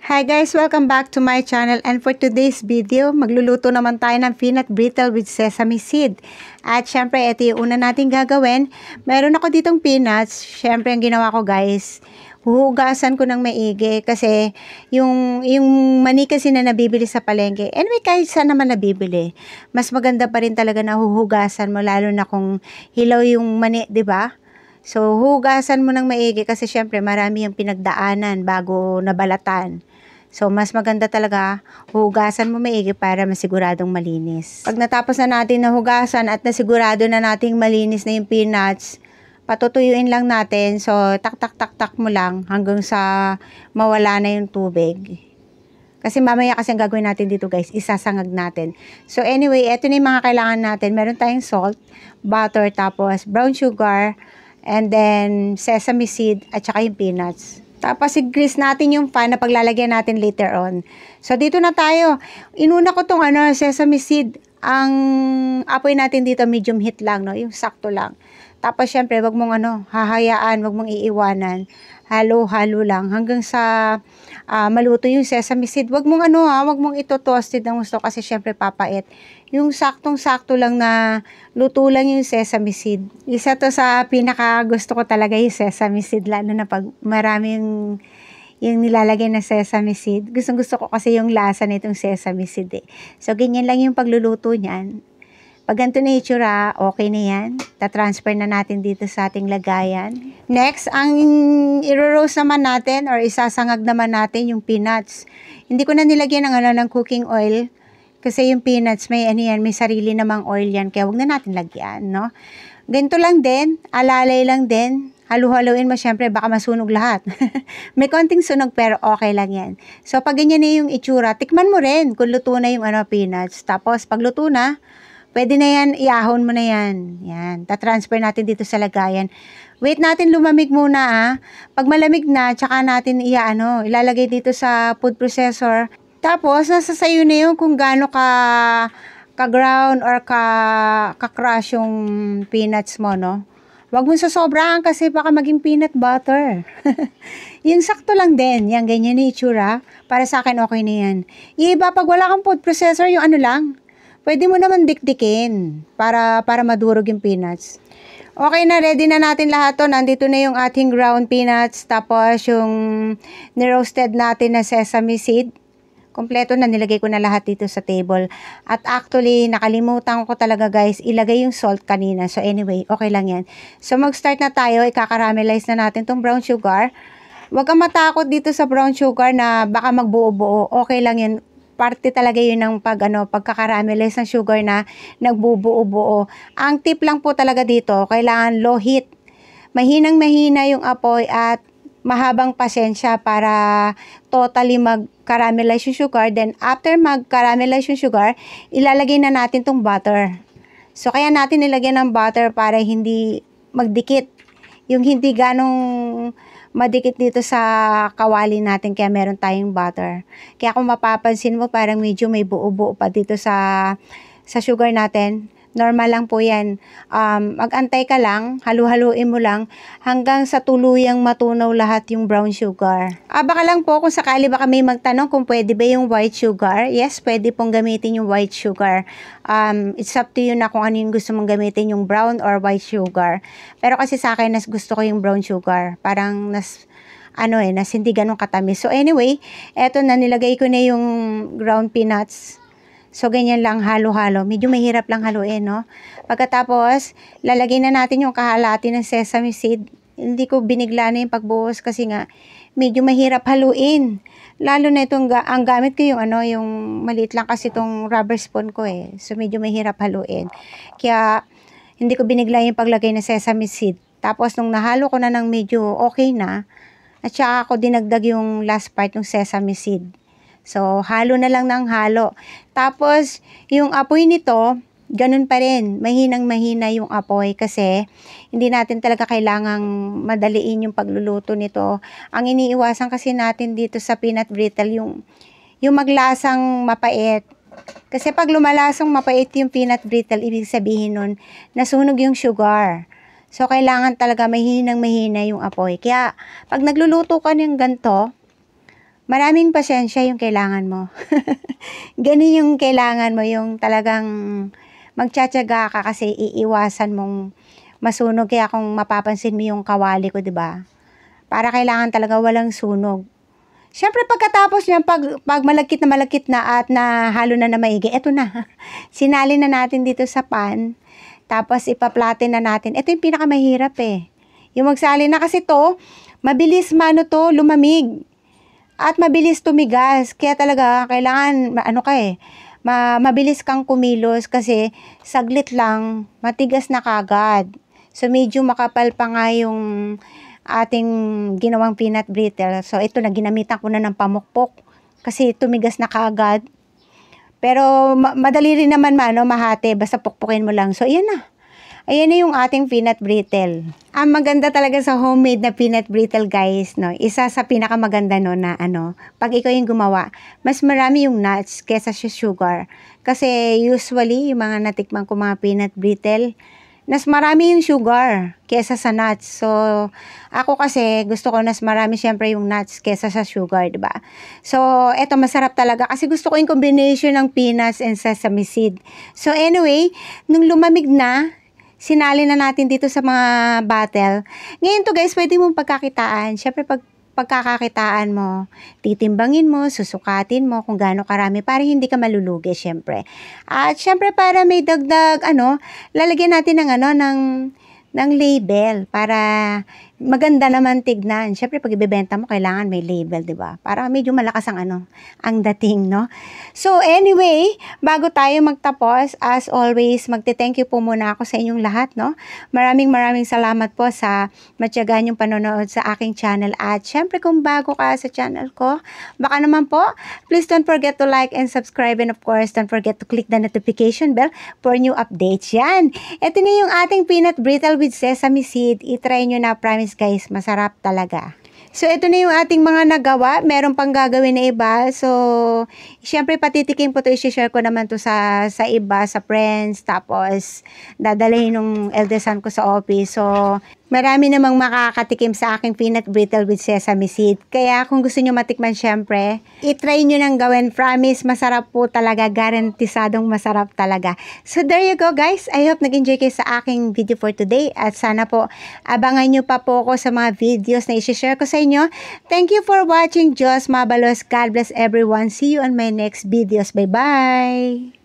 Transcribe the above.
Hi guys! Welcome back to my channel, and for today's video, magluluto naman tayo ng peanut brittle with sesame seed. At syempre, ito yung una natin gagawin. Meron ako ditong peanuts. Syempre, ang ginawa ko guys, huhugasan ko ng maigi kasi yung mani kasi na nabibili sa palengke. Anyway, kahit saan naman nabibili, mas maganda pa rin talaga na huhugasan mo, lalo na kung hilaw yung mani, 'di ba? So, hugasan mo ng maigi kasi syempre marami yung pinagdaanan bago nabalatan. So, mas maganda talaga hugasan mo maigi para masiguradong malinis. Pag natapos na natin na hugasan at nasigurado na nating malinis na yung peanuts, patutuyuin lang natin. So, tak mo lang hanggang sa mawala na yung tubig. Kasi mamaya kasi ang gagawin natin dito guys, isasangag natin. So, anyway, eto na yung mga kailangan natin. Meron tayong salt, butter, tapos brown sugar, and then sesame seed at saka yung peanuts. Tapos i-grease natin yung pan na paglalagyan natin later on. So dito na tayo. Inuna ko tong sesame seed. Ang apoy natin dito medium heat lang, no? Yung sakto lang. Tapos syempre, wag mong hahayaan, wag mong iiwanan. Halo-halo lang hanggang sa maluto yung sesame seed. Wag mong wag mong ito-toasted ng gusto kasi syempre papait. Yung saktong-sakto lang na luto lang yung sesame seed. Isa to sa pinaka gusto ko talaga yung sesame seed, lalo na pag marami yung nilalagay na sesame seed. Gustong-gusto ko kasi yung lasa nitong sesame seed eh. So, ganyan lang yung pagluluto niyan. Pag ganito na itsura, okay na yan. Ta-transfer na natin dito sa ating lagayan. Next, ang i-roast naman natin or isasangag naman natin yung peanuts. Hindi ko na nilagyan ng cooking oil. Kasi yung peanuts, may may sarili namang oil yan. Kaya wag na natin lagyan, no? Ganito lang din, alalay lang din. Halu-haluin mo, syempre, baka masunog lahat. May konting sunog, pero okay lang yan. So, pag ganyan na yung itsura, tikman mo rin kung luto na yung peanuts. Tapos, pag luto na, pwede na yan, iahon mo na yan. Yan, ta-transfer natin dito sa lagayan. Wait natin lumamig muna, Pag malamig na, tsaka natin ilalagay dito sa food processor. Tapos, nasa sayo na yun kung gaano ka-ground or ka-crush yung peanuts mo, no? Huwag mo sasobrahan kasi baka maging peanut butter. Yung sakto lang din. Yan, ganyan yung itsura. Para sa akin, okay na yan. Iba, pag wala kang food processor, yung lang. Pwede mo naman dikdikin para madurog yung peanuts. Okay na, ready na natin lahat to. Nandito na yung ating ground peanuts. Tapos, yung niroasted natin na sesame seed. Kompleto na, nilagay ko na lahat dito sa table. At actually, nakalimutan ko talaga guys, ilagay yung salt kanina. So anyway, okay lang yan. So mag-start na tayo, ikakaramelize na natin tong brown sugar. Huwag kang matakot dito sa brown sugar na baka magbuo-buo. Okay lang yan. Parte talaga yun ng pagkakaramelize ng sugar na nagbubuo-buo. Ang tip lang po talaga dito, kailangan low heat. Mahinang-mahina yung apoy at mahabang pasensya para totally mag-caramelize yung sugar. Then, after mag-caramelize yung sugar, ilalagay na natin tong butter. So, kaya natin nilagyan ng butter para hindi magdikit. Yung hindi ganong madikit dito sa kawali natin, kaya meron tayong butter. Kaya kung mapapansin mo, parang medyo may buo-buo pa dito sa sugar natin. Normal lang po yan. Mag-antay ka lang, halu-haluin mo lang hanggang sa tuluyang matunaw lahat yung brown sugar. Baka lang po kung sakali baka may magtanong kung pwede ba yung white sugar. Yes, pwede pong gamitin yung white sugar. It's up to you na kung ano yung gusto mong gamitin, yung brown or white sugar. Pero kasi sa akin, gusto ko yung brown sugar. Parang hindi ganun katamis. So anyway, eto na, nilagay ko na yung ground peanuts. So, ganyan lang, halo-halo. Medyo mahirap lang haluin, no? Pagkatapos, lalagay na natin yung kahalati ng sesame seed. Hindi ko binigla na yung pagbuhos kasi nga, medyo mahirap haluin. Lalo na itong, ang gamit ko yung maliit lang kasi itong rubber spoon ko eh. So, medyo mahirap haluin. Kaya, hindi ko binigla yung paglagay ng sesame seed. Tapos, nung nahalo ko na ng medyo okay na, at saka ako dinagdag yung last part ng sesame seed. So, halo na lang ng halo. Tapos, yung apoy nito, ganun pa rin. Mahinang-mahina yung apoy kasi hindi natin talaga kailangang madaliin yung pagluluto nito. Ang iniiwasan kasi natin dito sa peanut brittle, yung maglasang mapait. Kasi pag lumalasang mapait yung peanut brittle, ibig sabihin nun, nasunog yung sugar. So, kailangan talaga mahinang-mahina yung apoy. Kaya, pag nagluluto ka ng ganito, Maraming pasensya yung kailangan mo. Ganun yung kailangan mo, yung talagang magtsatsaga ka kasi iiwasan mong masunog. Kaya kung mapapansin mo yung kawali ko, 'di ba? Para kailangan talaga walang sunog. Siyempre pagkatapos niyan, pag malagkit na at nahalo na maigi, eto na. Sinali na natin dito sa pan. Tapos ipa-flatten na natin. Ito yung pinakamahirap eh. Yung magsali na kasi to, mabilis lumamig. At mabilis tumigas. Kaya talaga, kailangan, mabilis kang kumilos kasi saglit lang, matigas na kagad. So, medyo makapal pa nga yung ating ginawang peanut brittle. So, ito na, ginamitan ko na ng pamukpok kasi tumigas na kagad. Pero, madali rin naman mahati, basta pukpukin mo lang. So, ayan na. Ayan na yung ating peanut brittle. Ang maganda talaga sa homemade na peanut brittle, guys, no? Isa sa pinakamaganda no na pag ikaw yung gumawa, mas marami yung nuts kesa sa sugar. Kasi usually, yung mga natikman ko mga peanut brittle, mas marami yung sugar kesa sa nuts. So, ako kasi gusto ko mas marami syempre yung nuts kesa sa sugar, 'di ba? So, eto masarap talaga kasi gusto ko yung combination ng peanuts and sesame seed. So, anyway, nung lumamig na, sinali na natin dito sa mga bottle. Ngayon to guys, pwede mong pagkakitaan. Syempre pagkakakitaan mo, titimbangin mo, susukatin mo kung gaano karami para hindi ka malulugi syempre. At syempre para may dagdag lalagyan natin ng label para maganda naman tignan. Syempre pag ibebenta mo kailangan may label, 'di ba? Para medyo malakas ang dating, no? So anyway, bago tayo magtapos, as always, magte-thank you po muna ako sa inyong lahat, no? Maraming salamat po sa matyagaan yung panonood sa aking channel. At syempre kung bago ka sa channel ko, baka naman po, please don't forget to like and subscribe, and of course, don't forget to click the notification bell for new updates. Yan. Ito na yung ating peanut brittle with sesame seed. I-try nyo na, promise guys, masarap talaga. So, ito na yung ating mga nagawa. Meron pang gagawin na iba. So, syempre, patitikin po ito. I-share ko naman to sa iba, sa friends. Tapos, dadalhin ng eldest son ko sa office. So, marami namang makakatikim sa aking peanut brittle with sesame seed. Kaya, kung gusto nyo matikman, syempre, i-try nyo nang gawin. Promise, masarap po talaga. Garantisadong masarap talaga. So, there you go, guys. I hope nag-enjoy kayo sa aking video for today. At sana po, abangan nyo pa po ako sa mga videos na i-share ko sa inyo. Thank you for watching. Diyos mabalos. God bless everyone. See you on my next videos. Bye-bye!